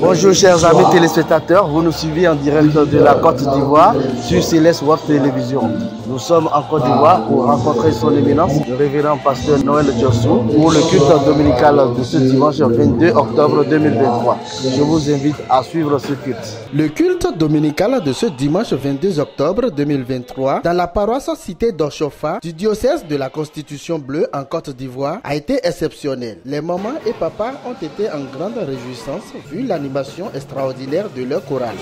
Bonjour chers amis téléspectateurs, vous nous suivez en direct de la Côte d'Ivoire sur Céleste Web Télévision. Nous sommes en Côte d'Ivoire pour rencontrer son éminence, le révérend pasteur Noël Djossou, pour le culte dominical de ce dimanche 22 octobre 2023. Je vous invite à suivre ce culte. Le culte dominical de ce dimanche 22 octobre 2023 dans la paroisse cité d'Orchofa du diocèse de la Constitution Bleue en Côte d'Ivoire a été exceptionnel. Les mamans et papas ont été en grande réjouissance vu l'animation extraordinaire de leur chorale.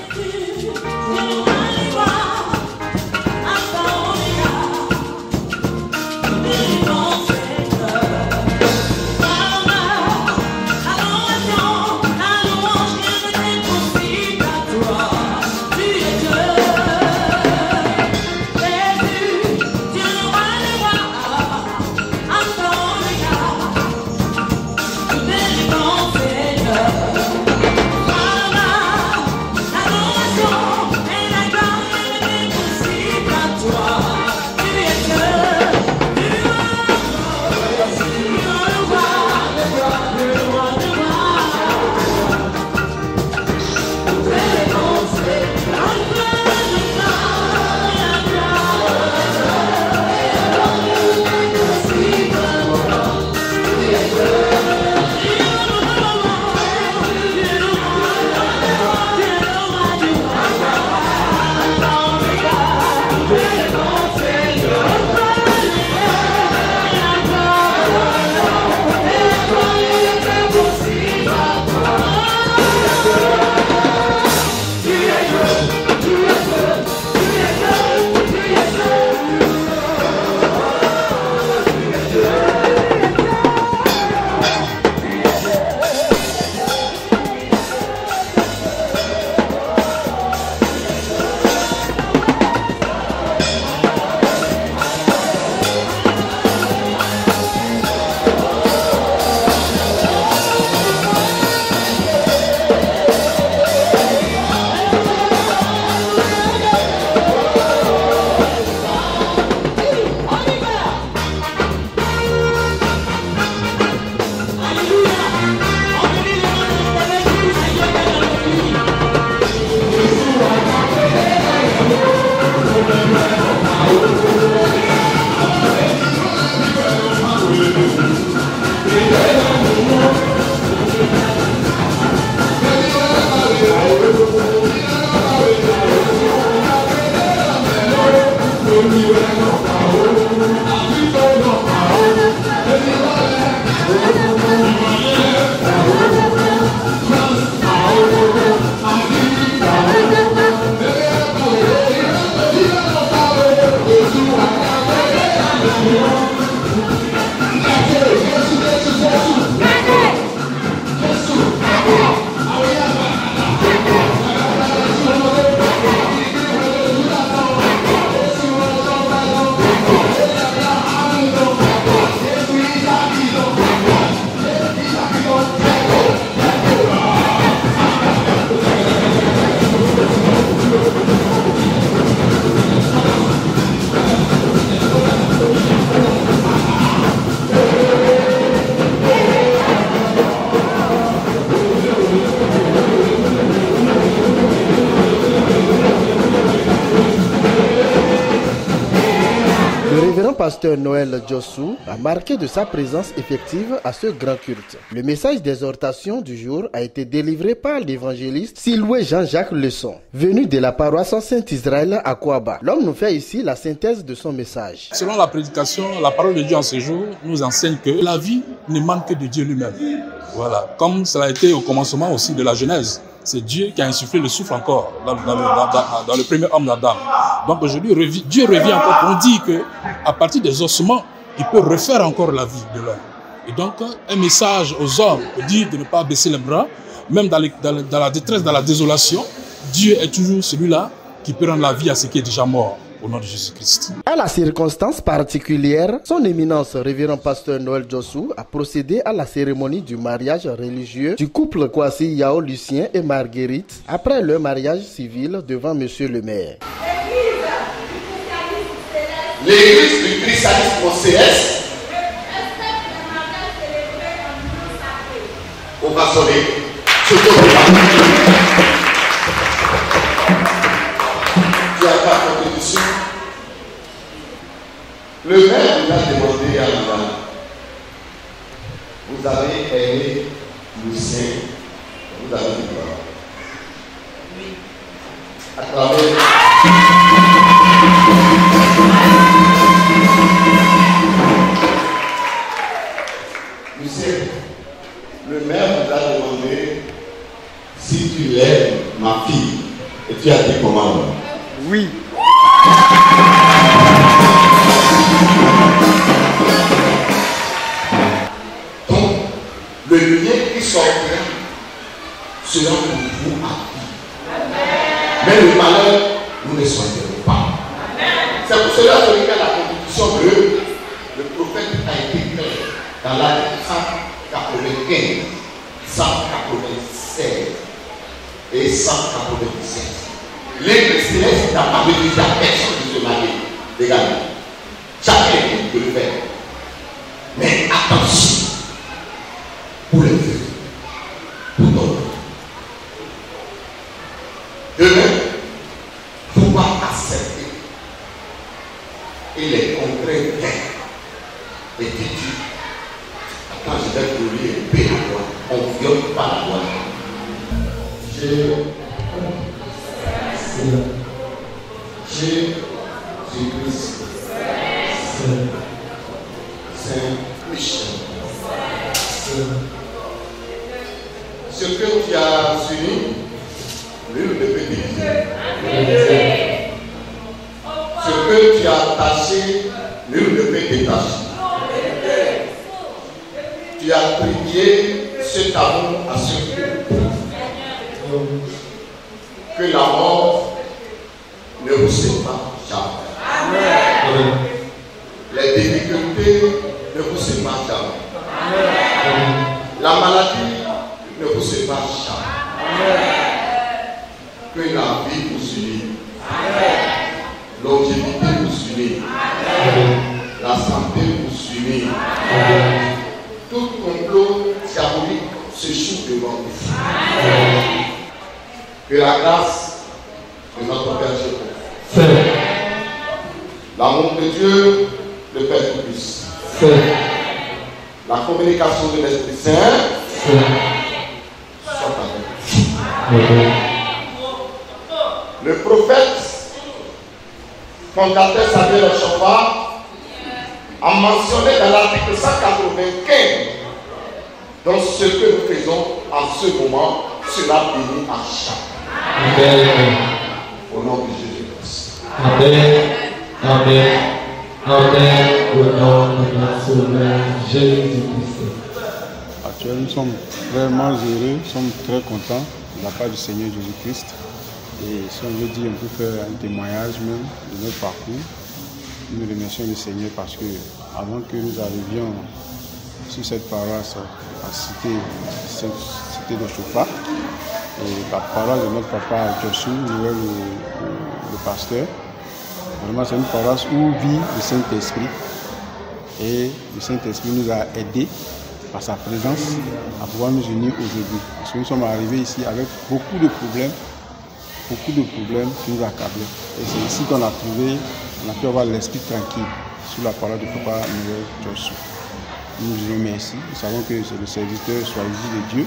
Pasteur Noël Djossou a marqué de sa présence effective à ce grand culte. Le message d'exhortation du jour a été délivré par l'évangéliste Siloué Jean-Jacques Leçon, venu de la paroisse Saint-Israël à Kouaba. L'homme nous fait ici la synthèse de son message. Selon la prédication, la parole de Dieu en ce jour nous enseigne que la vie ne manque que de Dieu lui-même. Voilà, comme cela a été au commencement aussi de la Genèse. C'est Dieu qui a insufflé le souffle encore dans le premier homme d'Adam. Donc aujourd'hui, Dieu revient encore pour dire qu'à partir des ossements, il peut refaire encore la vie de l'homme. Et donc, un message aux hommes pour dire de ne pas baisser les bras, même dans la détresse, dans la désolation, Dieu est toujours celui-là qui peut rendre la vie à ce qui est déjà mort. Au nom de Jésus-Christ. À la circonstance particulière, son éminence révérend pasteur Noël Djossou a procédé à la cérémonie du mariage religieux du couple Kwasi Yao Lucien et Marguerite après leur mariage civil devant monsieur le maire. L'église du christianisme céleste au va sonner. Le maire nous a demandé à nous, vous avez aimé Lucien, vous avez dit quoi? Oui. À travers. Lucien, le maire nous a demandé si tu aimes ma fille. Et tu as dit comment? Oui. Donc, le lien qui sortira sera pour vous à vie. Mais le malheur, nous ne souhaiterons pas. C'est pour cela que regarde la Constitution bleue, le prophète a été clair dans l'article 195, 196 et 197. L'Église céleste n'a pas besoin à personne de se marier légalement. Chacun peut le faire. Mais attention pour les feux, pour d'autres. Demain, il ne faut pas accepter et les contraindre et dire attends, je vais vous lire un peu la loi. On ne viole pas la loi. Jésus-Christ, Saint-Michel, ce que tu as uni, nul ne peut diviser. Ce que tu as attaché, nul ne peut détacher. Tu as prié cet amour à ce que la mort ne vous sépare jamais. Amen. Les difficultés ne vous séparent jamais. Amen. La maladie ne vous sépare jamais. Amen. Que la vie vous unit. Longévité vous unit. La santé vous unit. Tout complot diabolique se joue devant vous. Que la grâce de notre Père Jésus, l'amour de Dieu, le Père Tout-Puissant, la communication de l'Esprit Saint, soit avec vous. Le prophète, fondateur Samuel Chopard, a mentionné dans l'article 195, dans ce que nous faisons en ce moment, cela bénit à chaque. Amen. Au nom de Jésus-Christ. Amen. Amen. Amen. Au nom de notre Sauveur Jésus-Christ. Actuellement, nous sommes vraiment heureux, nous sommes très contents de la part du Seigneur Jésus-Christ. Et si on veut dire, on peut faire un témoignage même de notre parcours. Nous remercions le Seigneur parce que avant que nous arrivions sur cette paroisse à cité de Chopard, et la paroisse de notre papa Joshua, le pasteur, vraiment c'est une paroisse où vit le Saint-Esprit. Et le Saint-Esprit nous a aidés par sa présence à pouvoir nous unir aujourd'hui. Parce que nous sommes arrivés ici avec beaucoup de problèmes qui nous accablaient. Et c'est ici qu'on a trouvé, on a pu avoir l'esprit tranquille sous la parole de papa Noël Joshua. Nous disons merci. Nous savons que c'est le serviteur choisi de Dieu.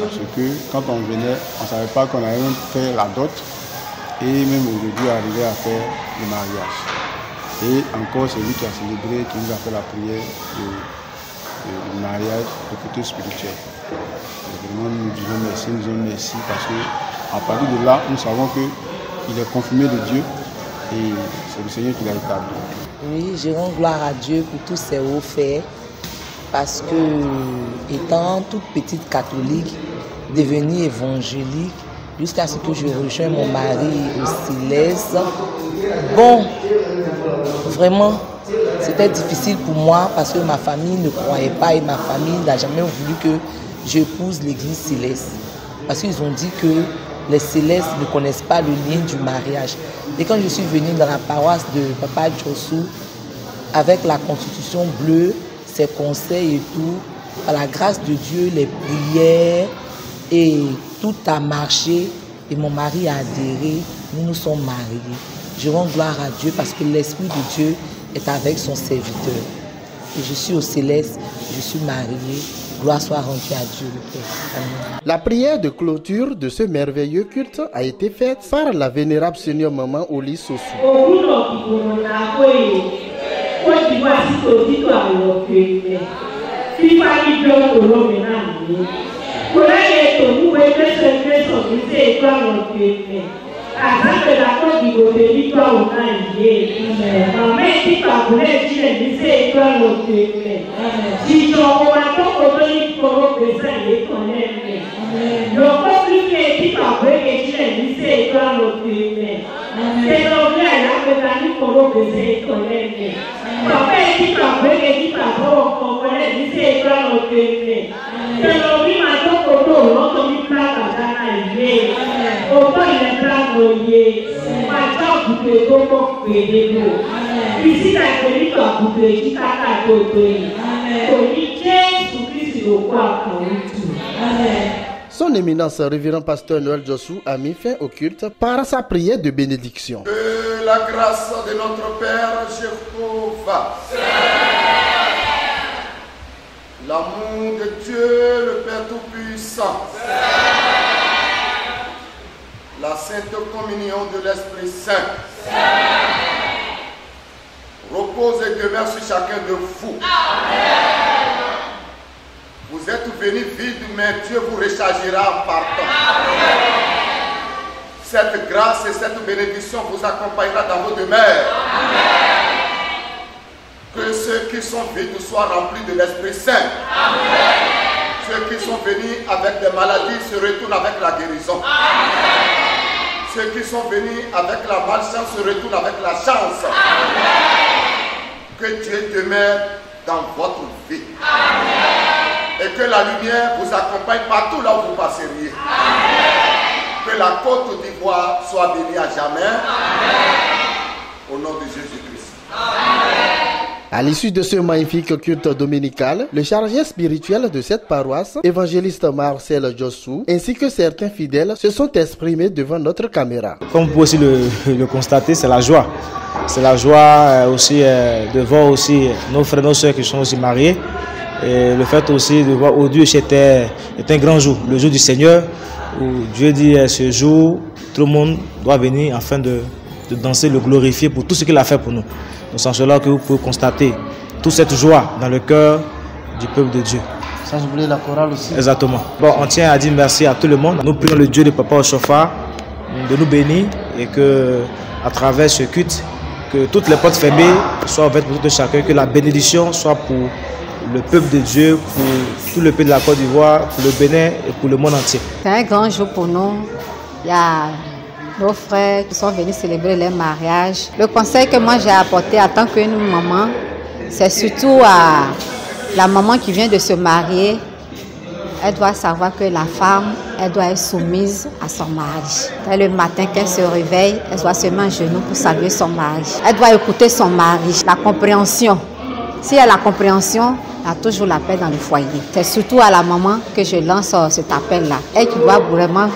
Parce que quand on venait, on ne savait pas qu'on allait même faire la dot. Et même aujourd'hui, arriver à faire le mariage. Et encore, c'est lui qui a célébré, qui nous a fait la prière du mariage, du côté spirituel. Et vraiment, nous disons merci parce qu'à partir de là, nous savons qu'il est confirmé de Dieu et c'est le Seigneur qui l'a établi. Oui, je rends gloire à Dieu pour tous ses hauts faits. Parce que, étant toute petite catholique, devenue évangélique, jusqu'à ce que je rejoigne mon mari au Céleste, bon, vraiment, c'était difficile pour moi parce que ma famille ne croyait pas et ma famille n'a jamais voulu que j'épouse l'église céleste. Parce qu'ils ont dit que les célestes ne connaissent pas le lien du mariage. Et quand je suis venue dans la paroisse de Papa Joshua, avec la constitution bleue, ses conseils et tout, par la grâce de Dieu, les prières et tout a marché et mon mari a adhéré, nous nous sommes mariés. Je rends gloire à Dieu parce que l'Esprit de Dieu est avec son serviteur. Et je suis au céleste, je suis mariée. Gloire soit rendue à Dieu le Père. Amen. La prière de clôture de ce merveilleux culte a été faite par la vénérable Seigneur Maman Oli Sossou. Son éminence, révérend pasteur Noël Djossou, a mis fin au culte par sa prière de bénédiction. Que la grâce de notre Père Jéhovah, l'amour de Dieu, le Père Tout-Puissant, la sainte communion de l'Esprit Saint, repose et demeure sur chacun de vous. Vous êtes venus vides, mais Dieu vous rechargera en partant. Cette grâce et cette bénédiction vous accompagnera dans vos demeures. Que ceux qui sont vides soient remplis de l'Esprit Saint. Ceux qui sont venus avec des maladies se retournent avec la guérison. Ceux qui sont venus avec la malchance se retournent avec la chance. Que Dieu demeure dans votre vie. Et que la lumière vous accompagne partout là où vous passeriez. Que la Côte d'Ivoire soit bénie à jamais. Au nom de Jésus-Christ. À l'issue de ce magnifique culte dominical, le chargé spirituel de cette paroisse, évangéliste Marcel Djossou, ainsi que certains fidèles se sont exprimés devant notre caméra. Comme vous pouvez aussi le constater, c'est la joie. C'est la joie aussi de voir aussi nos frères et nos sœurs qui sont aussi mariés. Et le fait aussi de voir aujourd'hui c'était un grand jour, le jour du Seigneur, où Dieu dit ce jour, tout le monde doit venir afin de danser, le glorifier pour tout ce qu'il a fait pour nous. Donc c'est en cela que vous pouvez constater toute cette joie dans le cœur du peuple de Dieu. Sans oublier la chorale aussi. Exactement. Bon, on tient à dire merci à tout le monde. Nous prions le Dieu de Papa Oshofa de nous bénir et que à travers ce culte, que toutes les portes fermées soient ouvertes pour tout chacun, que la bénédiction soit pour le peuple de Dieu, pour tout le pays de la Côte d'Ivoire, pour le Bénin et pour le monde entier. C'est un grand jour pour nous. Il y a nos frères qui sont venus célébrer leur mariage. Le conseil que moi j'ai apporté en tant que maman, c'est surtout à la maman qui vient de se marier. Elle doit savoir que la femme, elle doit être soumise à son mari. Dès le matin qu'elle se réveille, elle doit se mettre à genoux pour saluer son mari. Elle doit écouter son mari, la compréhension. Si elle a la compréhension, il y a toujours la paix dans le foyer. C'est surtout à la maman que je lance cet appel-là. Elle qui doit vraiment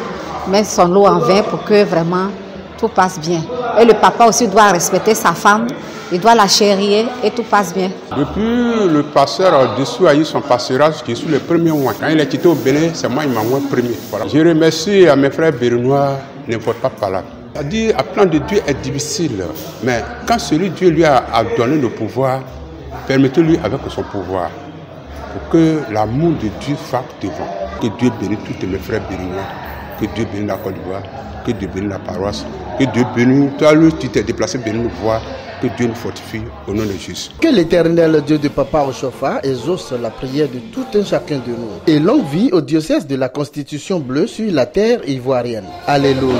mettre son lot en vin pour que vraiment tout passe bien. Et le papa aussi doit respecter sa femme, il doit la chérir et tout passe bien. Depuis le pasteur Dessous a eu son pastorage, je suis le premier mois. Quand il est quitté au Bénin, c'est moi qui m'a envoyé premier. Voilà. Je remercie à mes frères béninois, ne votent pas par là. C'est-à-dire, le plan de Dieu est difficile, mais quand celui Dieu lui a donné le pouvoir, permettez-lui avec son pouvoir pour que l'amour de Dieu fasse devant. Que Dieu bénisse tous mes frères béninois, que Dieu bénisse la Côte d'Ivoire, que Dieu bénisse la paroisse, que Dieu bénisse, toi tu t'es déplacé bénir nous voir, que Dieu nous fortifie au nom de Jésus. Que l'Éternel Dieu de Papa Oshofa exauce la prière de tout un chacun de nous. Et longue vie au diocèse de la Constitution bleue sur la terre ivoirienne. Alléluia.